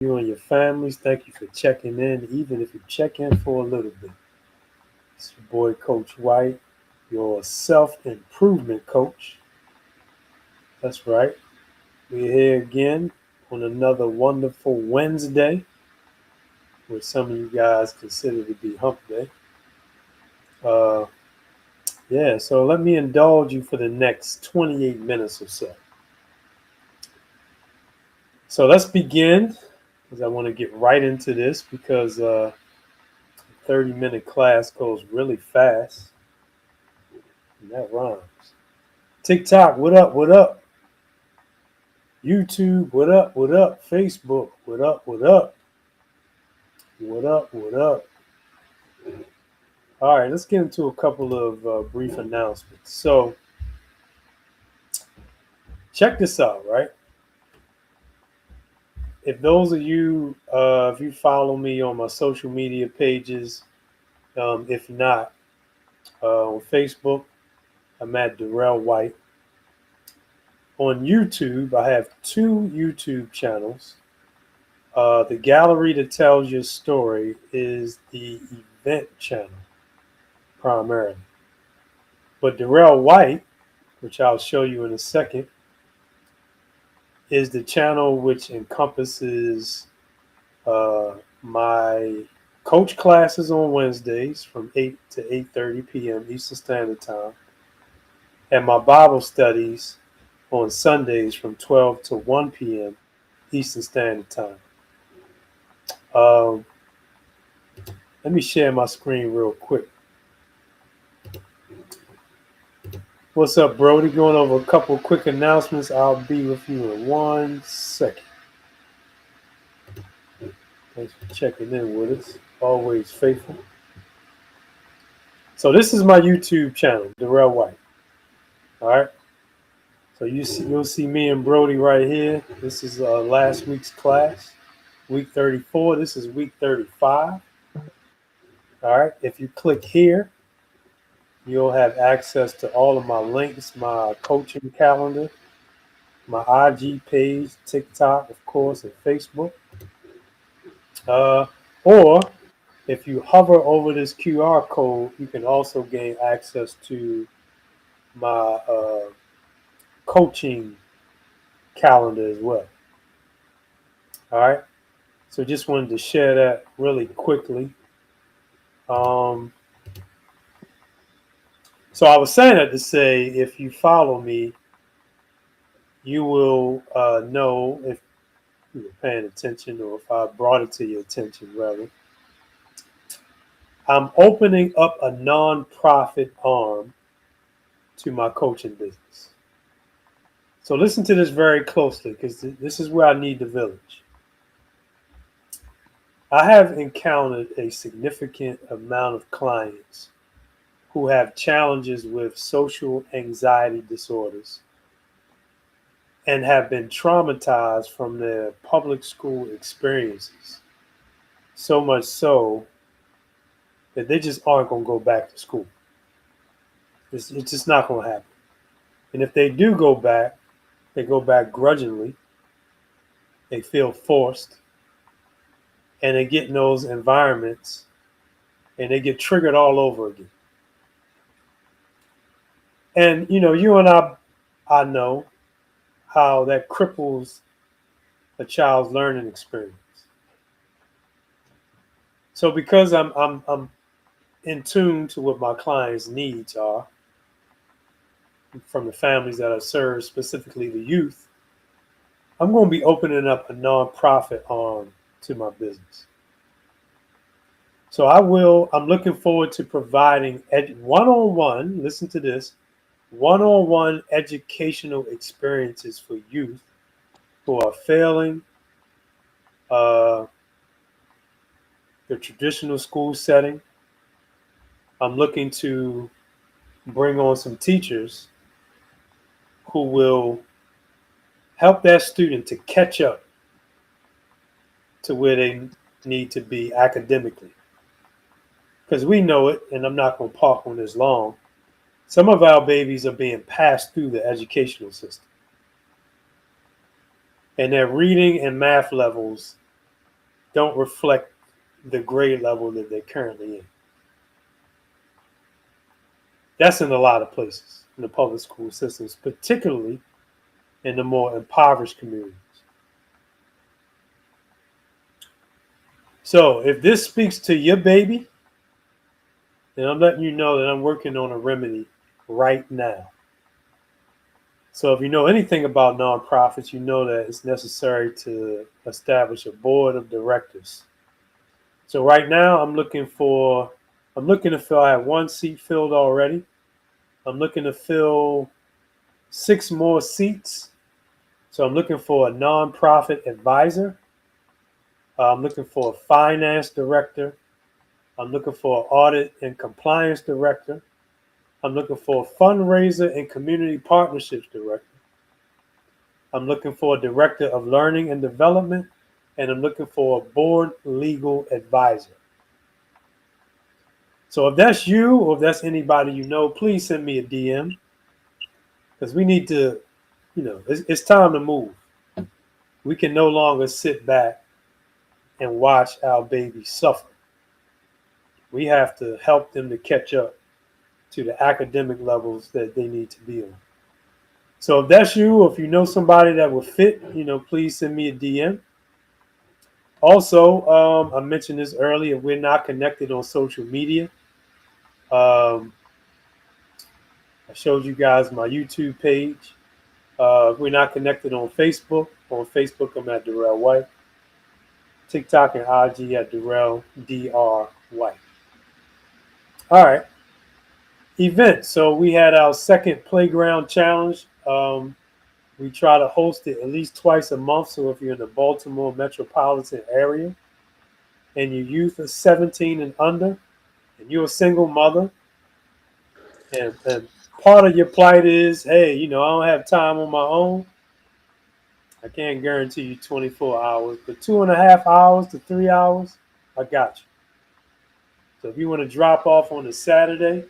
You and your families. Thank you for checking in, even if you check in for a little bit. It's your boy, Coach White, your self improvement coach. That's right. We're here again on another wonderful Wednesday, which some of you guys consider to be hump day. Uh, yeah, so let me indulge you for the next 28 minutes or so. So let's begin, because I want to get right into this because 30-minute class goes really fast. And that rhymes. TikTok, what up, what up? YouTube, what up, what up? Facebook, what up, what up? What up, what up? All right, let's get into a couple of brief announcements. So, check this out, right? If those of you, if you follow me on my social media pages, if not, on Facebook, I'm at Darrell White. On YouTube, I have two YouTube channels. The gallery that tells your story is the event channel primarily. But Darrell White, which I'll show you in a second, is the channel which encompasses my coach classes on Wednesdays from 8 to 8:30 p.m. Eastern Standard Time, and my Bible studies on Sundays from 12 to 1 p.m. Eastern Standard Time. Um, Let me share my screen real quick. What's up, Brody? Going over a couple quick announcements. I'll be with you in 1 second. Thanks for checking in with us. Always faithful. So this is my YouTube channel, Darrell White. All right. So you'll see me and Brody right here. This is last week's class, week 34. This is week 35. All right. If you click here, you'll have access to all of my links, my coaching calendar, my IG page, TikTok, of course, and Facebook. Or if you hover over this QR code, you can also gain access to my coaching calendar as well. All right. So just wanted to share that really quickly. So I was saying that to say, if you follow me, you will know if you were paying attention or if I brought it to your attention, rather. I'm opening up a nonprofit arm to my coaching business. So listen to this very closely because this is where I need the village. I have encountered a significant amount of clients who have challenges with social anxiety disorders and have been traumatized from their public school experiences. So much so that they just aren't going to go back to school. It's just not going to happen. And if they do go back, they go back grudgingly. They feel forced. And they get in those environments and they get triggered all over again. And, you and I know how that cripples a child's learning experience. So because I'm in tune to what my clients' needs are from the families that I serve, specifically the youth, I'm going to be opening up a nonprofit arm to my business. So I'm looking forward to providing one-on-one, listen to this, one-on-one educational experiences for youth who are failing the traditional school setting. I'm looking to bring on some teachers who will help that student to catch up to where they need to be academically. Because we know it, and I'm not going to park on this long, some of our babies are being passed through the educational system. And their reading and math levels don't reflect the grade level that they're currently in. That's in a lot of places in the public school systems, particularly in the more impoverished communities. So if this speaks to your baby, then I'm letting you know that I'm working on a remedy right now. So if you know anything about nonprofits, you know that it's necessary to establish a board of directors. So right now I'm looking to fill, I have one seat filled already. I'm looking to fill 6 more seats. So I'm looking for a nonprofit advisor. I'm looking for a finance director. I'm looking for an audit and compliance director. I'm looking for a fundraiser and community partnerships director. I'm looking for a director of learning and development, and I'm looking for a board legal advisor. So if that's you or if that's anybody you know, please send me a DM because we need to, it's time to move. We can no longer sit back and watch our babies suffer. We have to help them to catch up to the academic levels that they need to be on. So if that's you, or if you know somebody that will fit, please send me a DM. Also, I mentioned this earlier. We're not connected on social media. I showed you guys my YouTube page. We're not connected on Facebook. On Facebook, I'm at Darrell White. TikTok and IG at Darrell Dr. White. All right. Event. So we had our second playground challenge. We try to host it at least twice a month. So if you're in the Baltimore metropolitan area and your youth is 17 and under, and you're a single mother, and part of your plight is, hey, I don't have time on my own. I can't guarantee you 24 hours, but 2.5 hours to 3 hours, I got you. So if you want to drop off on a Saturday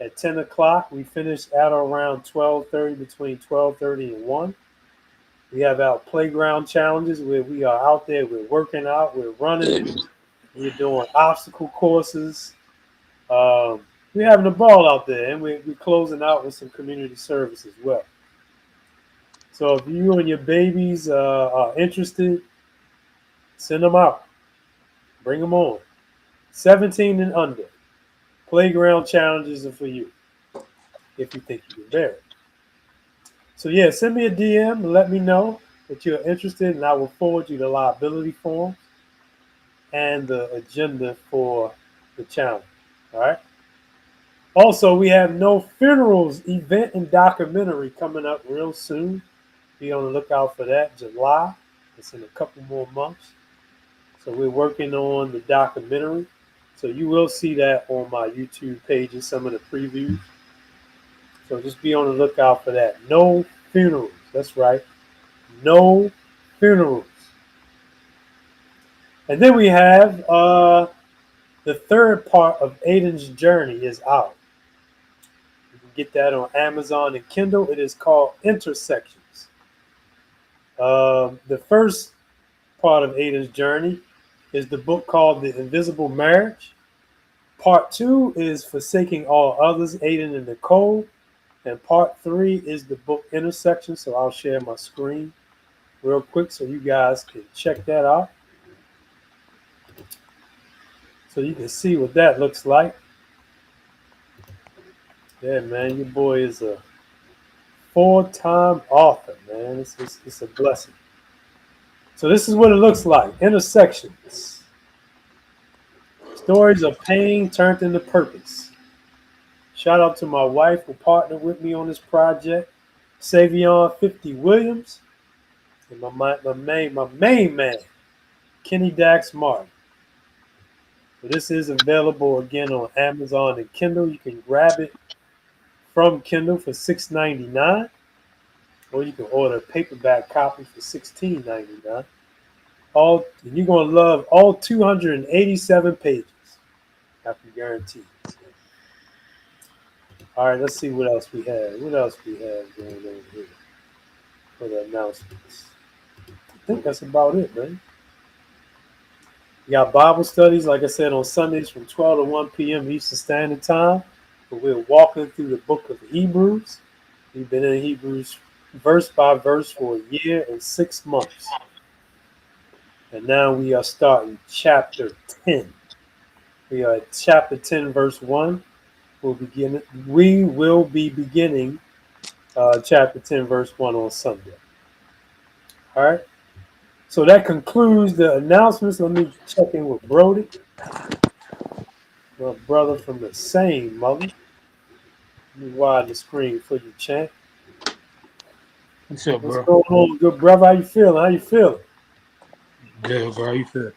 at 10 o'clock, we finish at around 12:30, between 12:30 and 1. We have our playground challenges where we are out there, we're working out, we're running, we're doing obstacle courses. We're having a ball out there, and we're closing out with some community service as well. So if you and your babies are interested, send them out. Bring them on. 17 and under. Playground challenges are for you if you think you can bear it. So yeah, send me a DM and let me know that you're interested, and I will forward you the liability form and the agenda for the challenge. All right. Also, we have No Funerals event and documentary coming up real soon. Be on the lookout for that. July. It's in a couple more months. So we're working on the documentary. So you will see that on my YouTube page and some of the previews. So just be on the lookout for that. No Funerals. That's right. No Funerals. And then we have the third part of Aiden's Journey is out. You can get that on Amazon and Kindle. It is called Intersections. The first part of Aiden's Journey is the book called The Invisible Marriage. Part 2 is Forsaking All Others, Aiden and Nicole. And part 3 is the book Intersections. So I'll share my screen real quick so you guys can check that out. So you can see what that looks like. Yeah, man, your boy is a 4-time author, man. It's a blessing. So this is what it looks like. Intersections. Stories of pain turned into purpose. Shout out to my wife who partnered with me on this project, Savion 50 Williams, and my main man, Kenny Dax Martin. So this is available again on Amazon and Kindle. You can grab it from Kindle for $6.99, or you can order a paperback copy for $16.99. And you're gonna love all 287 pages. I can guarantee. All right, let's see what else we have. What else we have going on here for the announcements? I think that's about it, man. We got Bible studies, like I said, on Sundays from 12 to 1 p.m. Eastern Standard Time. But we're walking through the book of Hebrews. We've been in Hebrews verse by verse for a year and 6 months. And now we are starting chapter 10. We are at chapter 10, verse 1. We will be beginning chapter 10, verse 1 on Sunday. All right. So that concludes the announcements. Let me check in with Brody, my brother from the same mother. Let me widen the screen for you, champ. What's up, What's bro? going on, good brother? How you feeling? How you feeling? Good, bro. How you feel?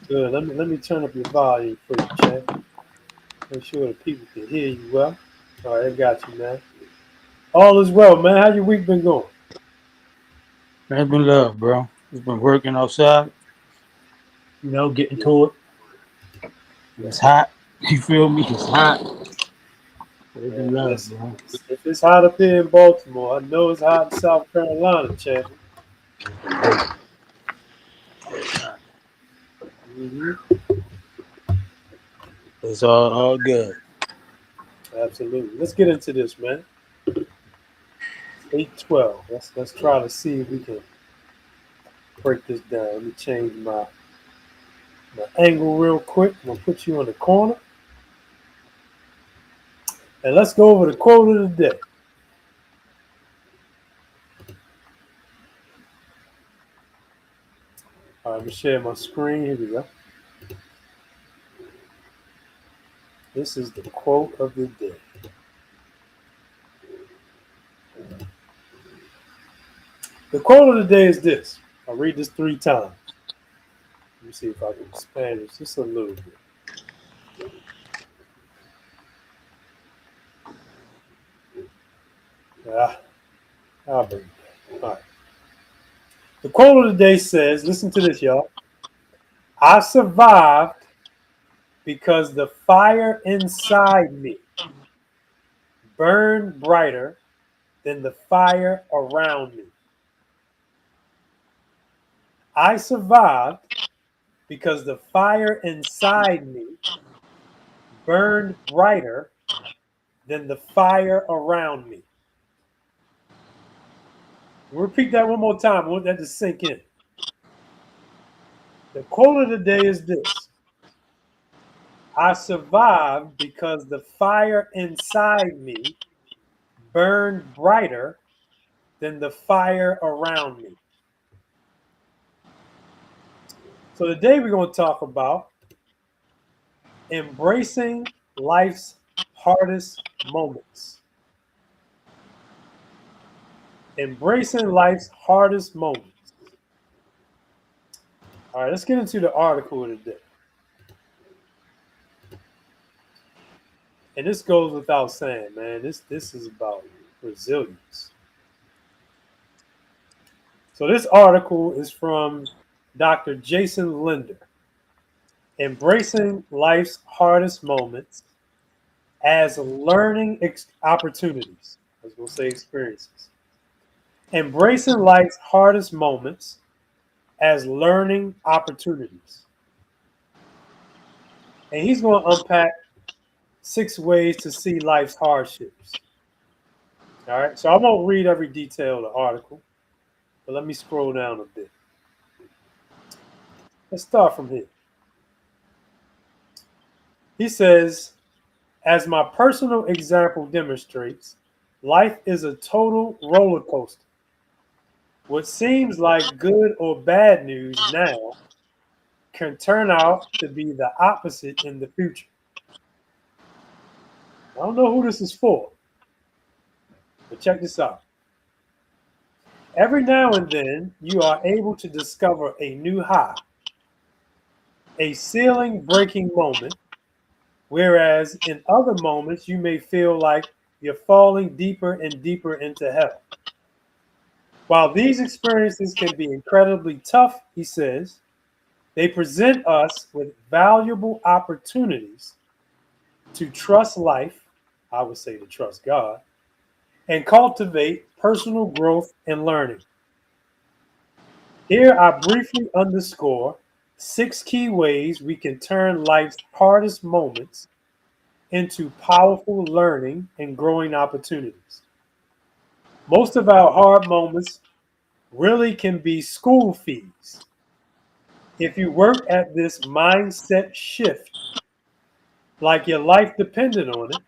Good. Let me turn up your volume for you, champ. Make sure the people can hear you well. All right, I got you, man. All is well, man. How your week been going? Man, it's been love, bro. It's been working outside. Getting Yeah, to it. It's hot. You feel me? It's hot. But it's been man. love, Listen, bro. if it's hot up here in Baltimore, I know it's hot in South Carolina, champ. Mm-hmm. It's all good. Absolutely. Let's get into this, man. 8:12. Let's try to see if we can break this down. Let me change my angle real quick. I'm gonna put you in the corner. And let's go over the quote of the day. All right, I'm gonna share my screen. Here we go. This is the quote of the day. The quote of the day is this. I'll read this 3 times. Let me see if I can expand this just a little bit. Ah, I'll bring it back. All right. The quote of the day says, listen to this, y'all. I survived because the fire inside me burned brighter than the fire around me. I survived because the fire inside me burned brighter than the fire around me. Repeat that one more time. I want that to sink in. The quote of the day is this. I survived because the fire inside me burned brighter than the fire around me. So today we're going to talk about embracing life's hardest moments. Embracing life's hardest moments. All right, let's get into the article of the day. And this goes without saying, man. This is about resilience. So this article is from Dr. Jason Linder. Embracing life's hardest moments as learning opportunities. I was going to say experiences. Embracing life's hardest moments as learning opportunities. And he's going to unpack 6 ways to see life's hardships. All right. So I won't read every detail of the article, but let me scroll down a bit. Let's start from here. He says, as my personal example demonstrates, life is a total roller coaster. What seems like good or bad news now can turn out to be the opposite in the future. I don't know who this is for, but check this out. Every now and then, you are able to discover a new high, a ceiling breaking moment, whereas in other moments, you may feel like you're falling deeper and deeper into hell. While these experiences can be incredibly tough, he says, they present us with valuable opportunities to trust life, I would say to trust God, and cultivate personal growth and learning. Here I briefly underscore 6 key ways we can turn life's hardest moments into powerful learning and growing opportunities. Most of our hard moments really can be school fees. If you work at this mindset shift, like your life depended on it,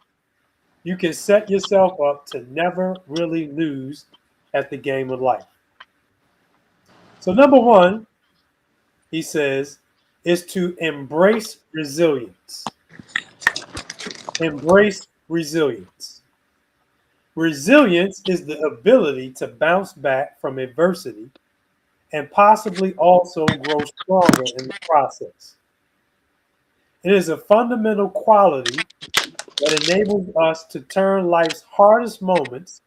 you can set yourself up to never really lose at the game of life. So, number one, he says, is to embrace resilience. Embrace resilience. Resilience is the ability to bounce back from adversity and possibly also grow stronger in the process. It is a fundamental quality that enables us to turn life's hardest moments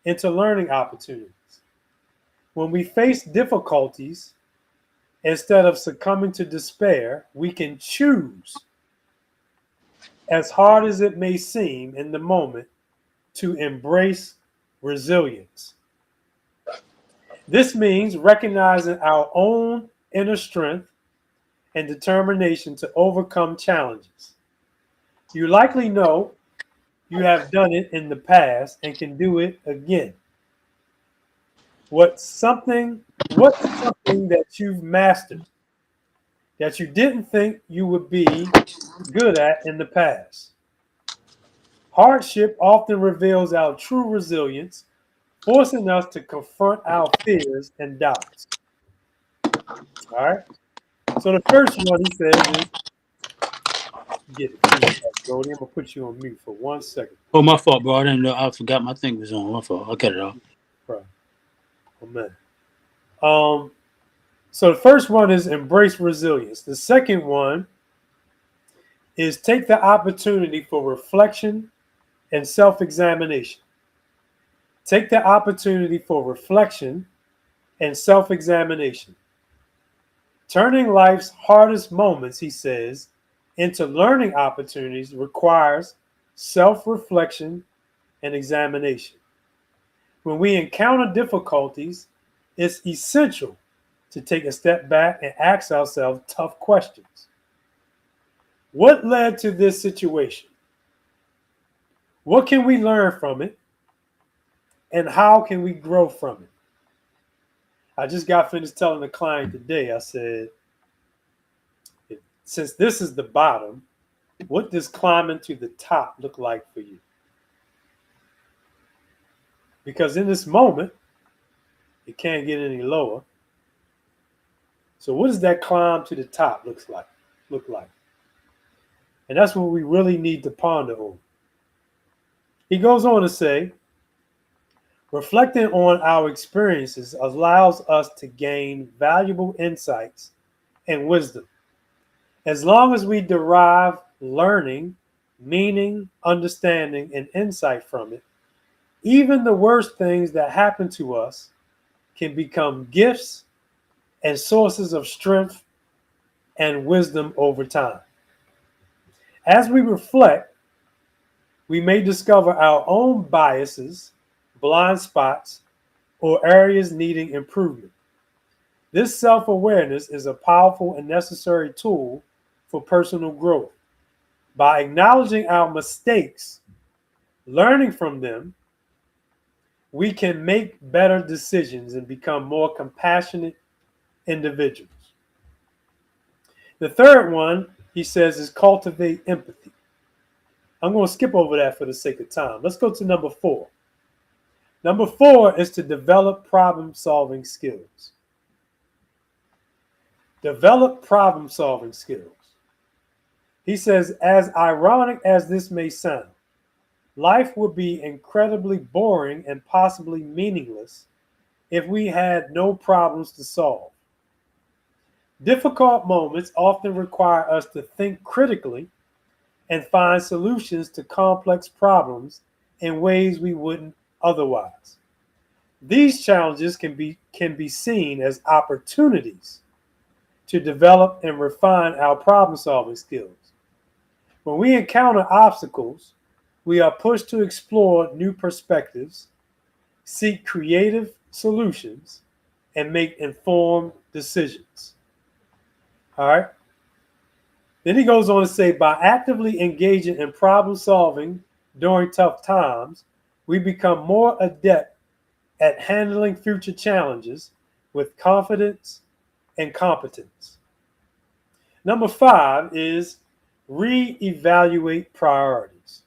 into learning opportunities. When we face difficulties, instead of succumbing to despair, we can choose, as hard as it may seem in the moment, to embrace resilience. This means recognizing our own inner strength and determination to overcome challenges. You likely know you have done it in the past and can do it again. What's something that you've mastered that you didn't think you would be good at in the past? Hardship often reveals our true resilience, forcing us to confront our fears and doubts. All right. So the first one he says is get it feedback, Brody. I'm gonna put you on mute for 1 second. Oh, my fault, bro. I didn't know. I forgot my thing was on. My fault. I cut it off. Bro. Oh man. So the first one is embrace resilience. The second one is take the opportunity for reflection and self-examination. Take the opportunity for reflection and self-examination. Turning life's hardest moments, he says, into learning opportunities requires self-reflection and examination. When we encounter difficulties, it's essential to take a step back and ask ourselves tough questions. What led to this situation? What can we learn from it? And how can we grow from it? I just got finished telling the client today, I said, since this is the bottom, what does climbing to the top look like for you? Because in this moment, it can't get any lower. So what does that climb to the top look like? And that's what we really need to ponder on. He goes on to say, reflecting on our experiences allows us to gain valuable insights and wisdom. As long as we derive learning, meaning, understanding, and insight from it, even the worst things that happen to us can become gifts and sources of strength and wisdom over time. As we reflect, we may discover our own biases, blind spots, or areas needing improvement. This self-awareness is a powerful and necessary tool for personal growth. By acknowledging our mistakes, learning from them, we can make better decisions and become more compassionate individuals. The third one, he says, is cultivate empathy. I'm going to skip over that for the sake of time. Let's go to number 4. Number 4 is to develop problem-solving skills. Develop problem-solving skills. He says, as ironic as this may sound, life would be incredibly boring and possibly meaningless if we had no problems to solve. Difficult moments often require us to think critically and find solutions to complex problems in ways we wouldn't otherwise. These challenges can be seen as opportunities to develop and refine our problem-solving skills. When we encounter obstacles, we are pushed to explore new perspectives, seek creative solutions, and make informed decisions. All right. Then he goes on to say, by actively engaging in problem solving during tough times, we become more adept at handling future challenges with confidence and competence. Number 5 is reevaluate priorities.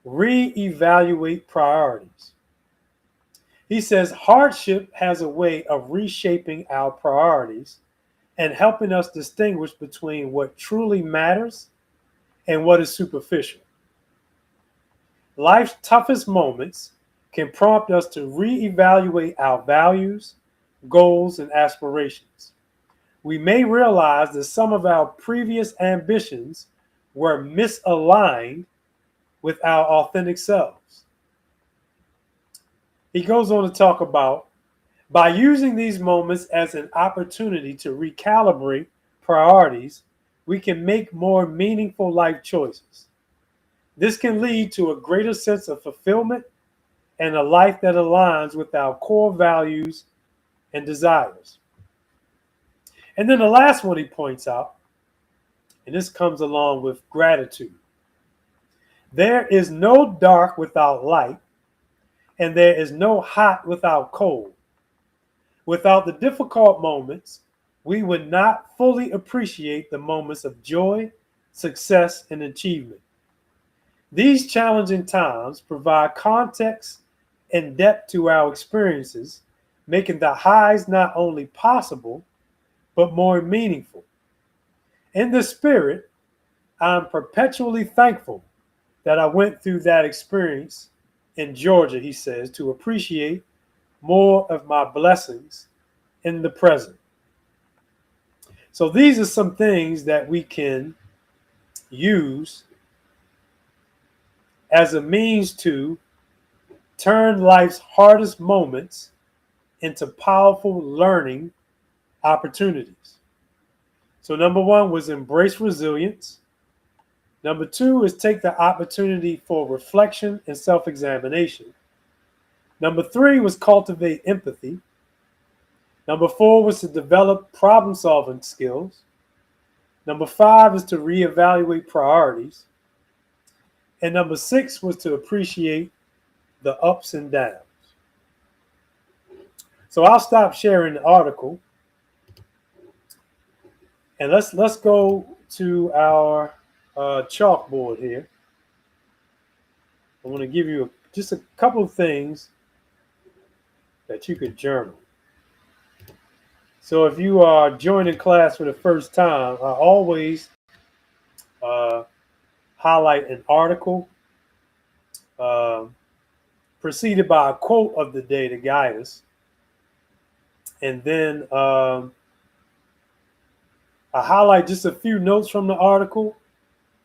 Reevaluate priorities. He says hardship has a way of reshaping our priorities and helping us distinguish between what truly matters and what is superficial. Life's toughest moments can prompt us to reevaluate our values, goals, and aspirations. We may realize that some of our previous ambitions were misaligned with our authentic selves. He goes on to talk about by using these moments as an opportunity to recalibrate priorities, we can make more meaningful life choices. This can lead to a greater sense of fulfillment and a life that aligns with our core values and desires. And then the last one he points out, and this comes along with gratitude. There is no dark without light, and there is no hot without cold. Without the difficult moments, we would not fully appreciate the moments of joy, success, and achievement. These challenging times provide context and depth to our experiences, making the highs not only possible, but more meaningful. In the spirit, I'm perpetually thankful that I went through that experience in Georgia, he says, to appreciate more of my blessings in the present. So these are some things that we can use as a means to turn life's hardest moments into powerful learning opportunities. So number 1 was embrace resilience. Number 2 is take the opportunity for reflection and self-examination. Number 3 was cultivate empathy. Number 4 was to develop problem-solving skills. Number 5 is to reevaluate priorities. And number 6 was to appreciate the ups and downs. So I'll stop sharing the article. And let's go to our chalkboard here. I want to give you just a couple of things that you could journal. So if you are joining class for the first time, I always highlight an article preceded by a quote of the day to guide us. And then I highlight just a few notes from the article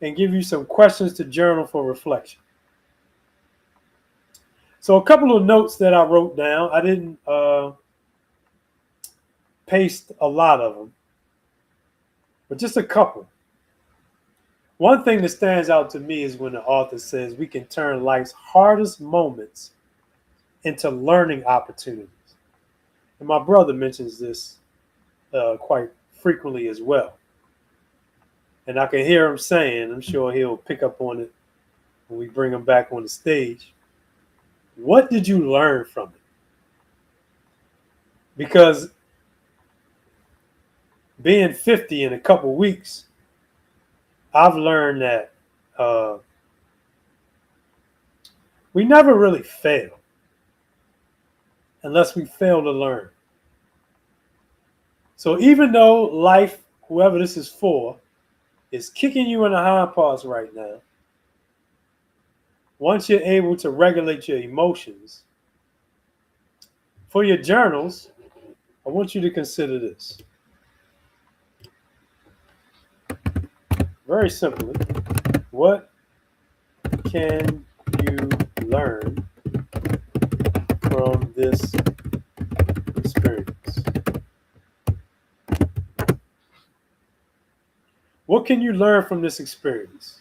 and give you some questions to journal for reflection. So a couple of notes that I wrote down. I didn't paste a lot of them, but just a couple. One thing that stands out to me is when the author says we can turn life's hardest moments into learning opportunities. And my brother mentions this quite frequently as well. And I can hear him saying, I'm sure he'll pick up on it when we bring him back on the stage. What did you learn from it? Because being 50 in a couple weeks, I've learned that we never really fail unless we fail to learn. So even though life, whoever this is for, is kicking you in the hind parts right now, once you're able to regulate your emotions, for your journals, I want you to consider this. Very simply, what can you learn from this experience? What can you learn from this experience?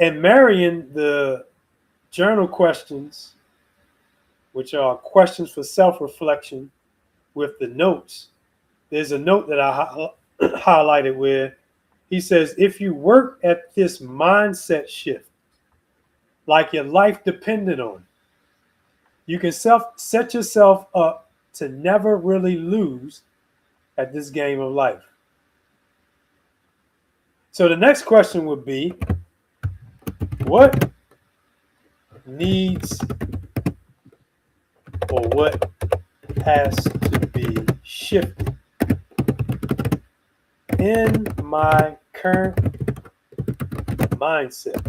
And marrying the journal questions, which are questions for self-reflection, with the notes, there's a note that I highlighted where he says, if you work at this mindset shift, like your life depended on it, you can set yourself up to never really lose at this game of life. So the next question would be, what needs or what has to be shifted in my current mindset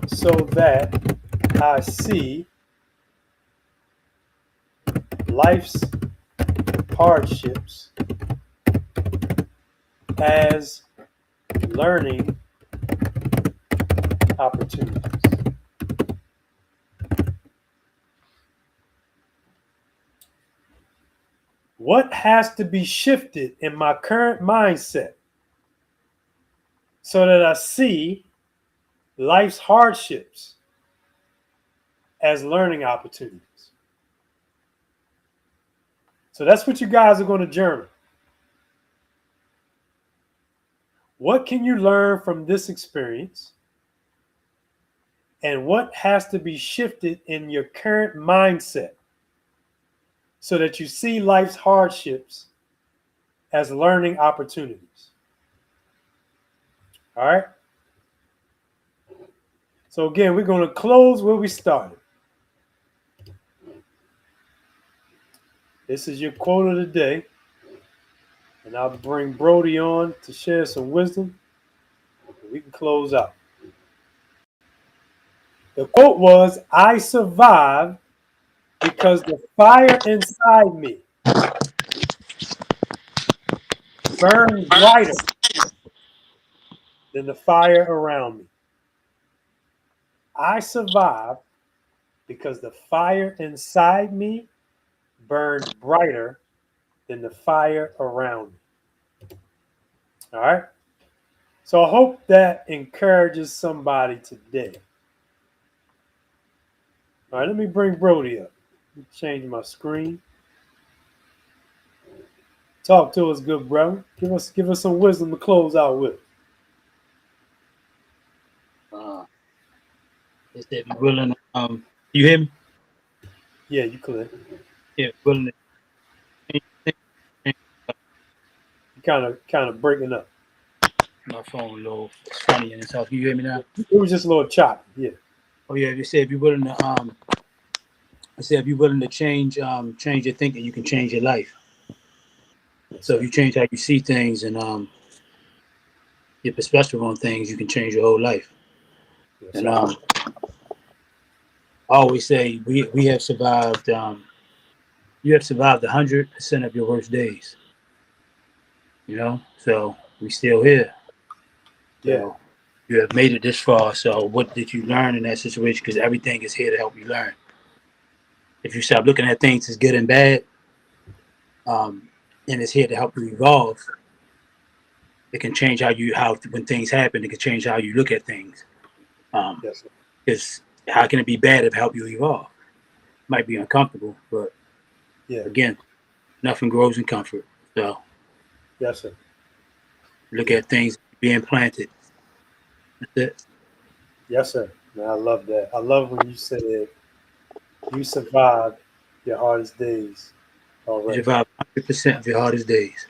so that I see life's hardships as learning opportunities. What has to be shifted in my current mindset so that I see life's hardships as learning opportunities? So that's what you guys are going to journal. What can you learn from this experience? And what has to be shifted in your current mindset so that you see life's hardships as learning opportunities? All right. So again, we're going to close where we started. This is your quote of the day. And I'll bring Brody on to share some wisdom. We can close out. The quote was, I survived because the fire inside me burned brighter than the fire around me. I survived because the fire inside me burned brighter than the fire around me. All right. So I hope that encourages somebody today. All right, let me bring Brody up. Let me change my screen. Talk to us, good brother. Give us some wisdom to close out with. Is that be willing to, you hear me? Yeah, you clear. Yeah, willing to change You kind of breaking up. my phone a little funny in this house. Can you hear me now? It was just a little choppy. Yeah. Oh yeah, you said if you're willing to I said if you're willing to change your thinking, you can change your life. So if you change how you see things and your perspective on things, you can change your whole life. Yes, And I always say we have survived. You have survived 100% of your worst days. You know, so we still here. yeah. So you have made it this far. So what did you learn in that situation? Because everything is here to help you learn. If you stop looking at things as good and bad, and it's here to help you evolve, it can change how when things happen, it can change how you look at things. Yes, Because how can it be bad if it help you evolve? It might be uncomfortable, but yeah. again, nothing grows in comfort. So Yes, sir. look at things being planted. That's it. Yes, sir. Man, I love that. I love when you said you survived your hardest days You already. survive 100% of your hardest days.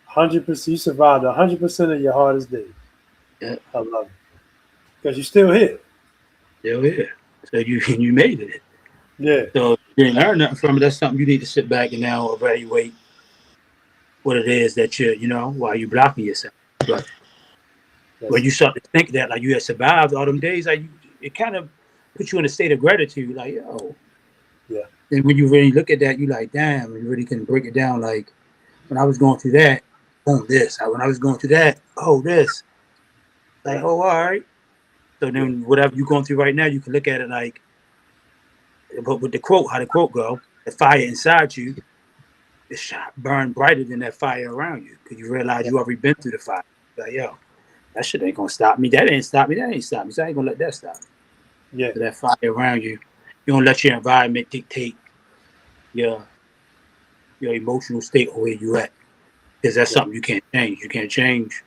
100%. You survived 100% of your hardest days. Yeah. I love it. Because you're still here. Still here. So you made it. Yeah. So if you didn't learn nothing from it, that's something you need to sit back and now evaluate what it is that why you're blocking yourself. But when you start to think that like you had survived all them days, like it kind of puts you in a state of gratitude, like, yo. Yeah. And when you really look at that, you like, damn, you really can break it down. Like when I was going through that, boom, this. When I was going through that, oh, this. Like, oh, all right. So then whatever you're going through right now, you can look at it like, but with the quote, how the quote go, the fire inside you, it burn brighter than that fire around you because you realize you already been through the fire. Like, yo, that shit ain't gonna stop me. That ain't stop me. That ain't stop me. So I ain't gonna let that stop me. Yeah. So that fire around you, you don't let your environment dictate your your emotional state or where you at. Because that's Yeah. something you can't change. You can't change.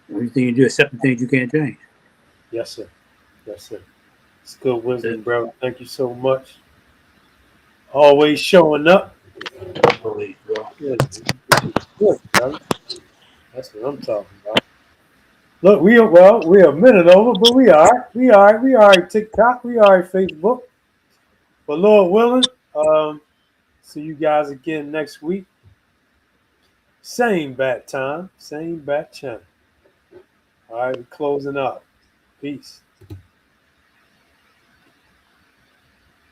The only thing you do is accept the things you can't change. Yes, sir. Yes, sir. It's good wisdom, bro. Thank you so much. Always showing up. Always, bro. Good, good, brother. That's what I'm talking about. Look, we're a minute over, but we are. We are. We are TikTok. We are Facebook. But Lord willing, see you guys again next week. Same bat time, same bat channel. All right, we're closing up. Peace.